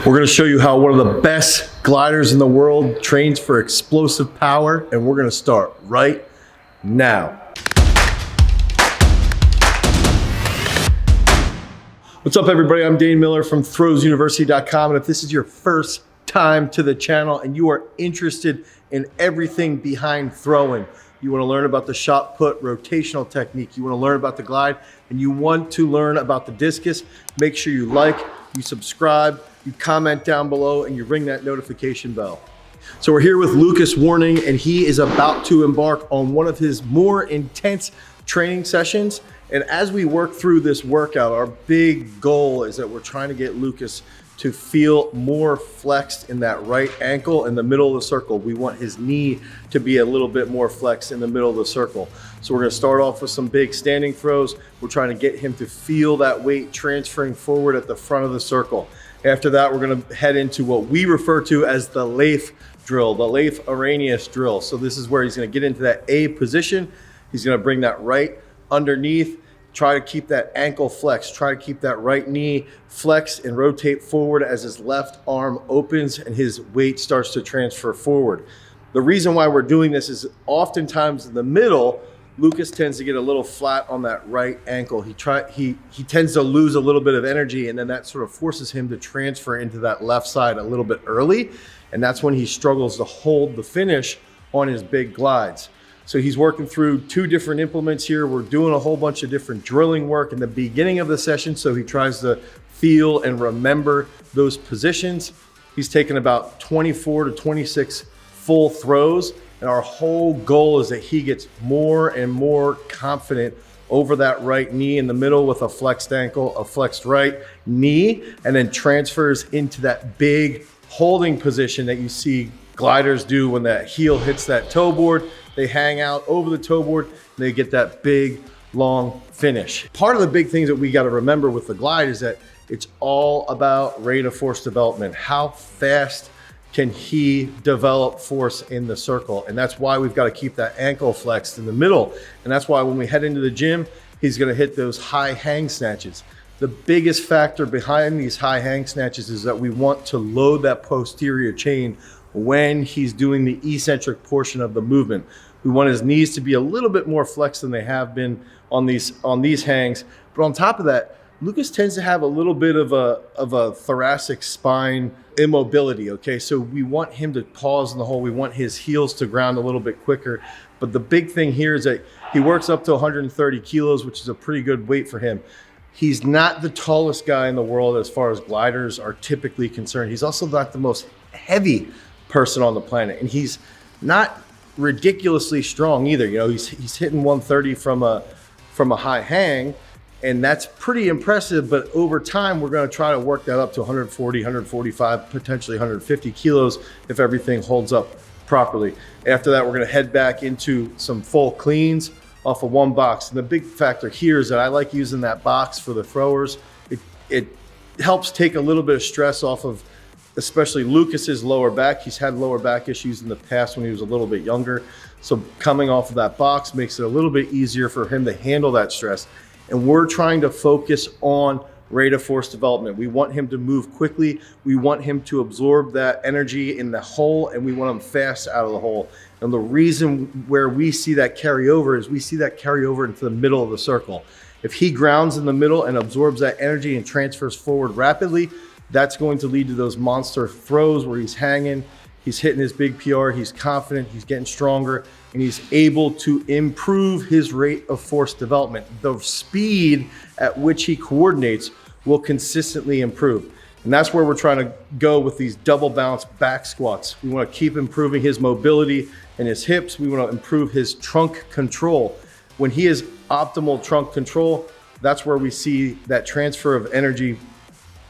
We're going to show you how one of the best gliders in the world trains for explosive power, and we're going to start right now. What's up, everybody? I'm Dane Miller from throwsuniversity.com, and if this is your first time to the channel and you are interested in everything behind throwing, you want to learn about the shot put rotational technique, you want to learn about the glide, and you want to learn about the discus, make sure you like, you subscribe, you comment down below, and you ring that notification bell. So we're here with Lucas Warning, and he is about to embark on one of his more intense training sessions. And as we work through this workout, our big goal is that we're trying to get Lucas to feel more flexed in that right ankle in the middle of the circle. We want his knee to be a little bit more flexed in the middle of the circle. So we're gonna start off with some big standing throws. We're trying to get him to feel that weight transferring forward at the front of the circle. After that, we're gonna head into what we refer to as the Leif drill, the Leif Arrhenius drill. So this is where he's gonna get into that A position. He's gonna bring that right underneath, try to keep that ankle flexed, try to keep that right knee flexed and rotate forward as his left arm opens and his weight starts to transfer forward. The reason why we're doing this is oftentimes in the middle, Lucas tends to get a little flat on that right ankle. He tends to lose a little bit of energy, and then that sort of forces him to transfer into that left side a little bit early. And that's when he struggles to hold the finish on his big glides. So he's working through two different implements here. We're doing a whole bunch of different drilling work in the beginning of the session, so he tries to feel and remember those positions. He's taken about 24 to 26 full throws, and our whole goal is that he gets more and more confident over that right knee in the middle with a flexed ankle, a flexed right knee, and then transfers into that big holding position that you see gliders do when that heel hits that toe board. They hang out over the toe board and they get that big, long finish. Part of the big things that we got to remember with the glide is that it's all about rate of force development. How fast can he develop force in the circle? And that's why we've got to keep that ankle flexed in the middle. And that's why when we head into the gym, he's going to hit those high hang snatches. The biggest factor behind these high hang snatches is that we want to load that posterior chain when he's doing the eccentric portion of the movement. We want his knees to be a little bit more flexed than they have been on these hangs. But on top of that, Lucas tends to have a little bit of a thoracic spine immobility, okay? So we want him to pause in the hole. We want his heels to ground a little bit quicker. But the big thing here is that he works up to 130 kilos, which is a pretty good weight for him. He's not the tallest guy in the world as far as gliders are typically concerned. He's also not the most heavy person on the planet, and he's not ridiculously strong either. You know, he's hitting 130 from a high hang, and that's pretty impressive. But over time, we're going to try to work that up to 140, 145, potentially 150 kilos if everything holds up properly. After that, we're going to head back into some full cleans off of one box. And the big factor here is that I like using that box for the throwers. It helps take a little bit of stress off of especially Lucas's lower back. He's had lower back issues in the past when he was a little bit younger. So coming off of that box makes it a little bit easier for him to handle that stress. And we're trying to focus on rate of force development. We want him to move quickly. We want him to absorb that energy in the hole, and we want him fast out of the hole. And the reason where we see that carry over is we see that carry over into the middle of the circle. If he grounds in the middle and absorbs that energy and transfers forward rapidly, that's going to lead to those monster throws where he's hanging, he's hitting his big PR, he's confident, he's getting stronger, and he's able to improve his rate of force development. The speed at which he coordinates will consistently improve. And that's where we're trying to go with these double bounce back squats. We want to keep improving his mobility and his hips. We want to improve his trunk control. When he has optimal trunk control, that's where we see that transfer of energy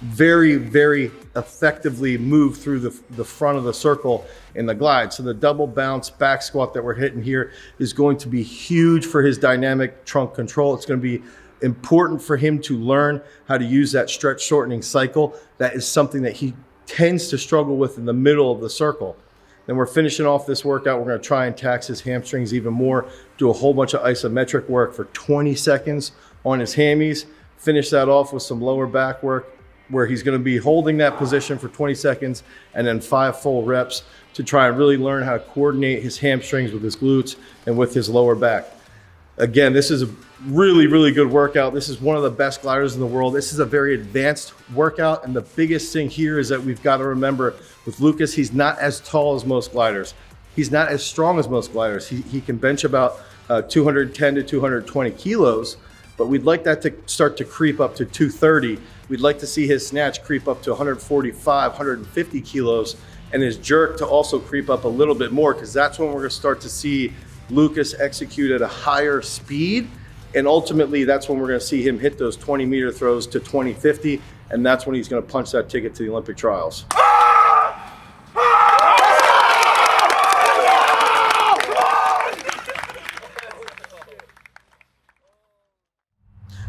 very, very effectively move through the front of the circle in the glide. So the double bounce back squat that we're hitting here is going to be huge for his dynamic trunk control. It's going to be important for him to learn how to use that stretch shortening cycle. That is something that he tends to struggle with in the middle of the circle. Then we're finishing off this workout. We're going to try and tax his hamstrings even more, do a whole bunch of isometric work for 20 seconds on his hammies, finish that off with some lower back work, where he's going to be holding that position for 20 seconds and then 5 full reps to try and really learn how to coordinate his hamstrings with his glutes and with his lower back. Again, this is a really, really good workout. This is one of the best gliders in the world. This is a very advanced workout. And the biggest thing here is that we've got to remember with Lucas, he's not as tall as most gliders. He's not as strong as most gliders. He can bench about 210 to 220 kilos, but we'd like that to start to creep up to 230. We'd like to see his snatch creep up to 145, 150 kilos, and his jerk to also creep up a little bit more, because that's when we're gonna start to see Lucas execute at a higher speed. And ultimately, that's when we're gonna see him hit those 20-meter throws to 2050, and that's when he's gonna punch that ticket to the Olympic trials.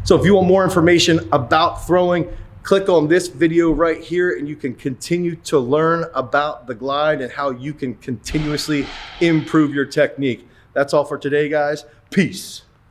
So if you want more information about throwing, click on this video right here and you can continue to learn about the glide and how you can continuously improve your technique. That's all for today, guys. Peace.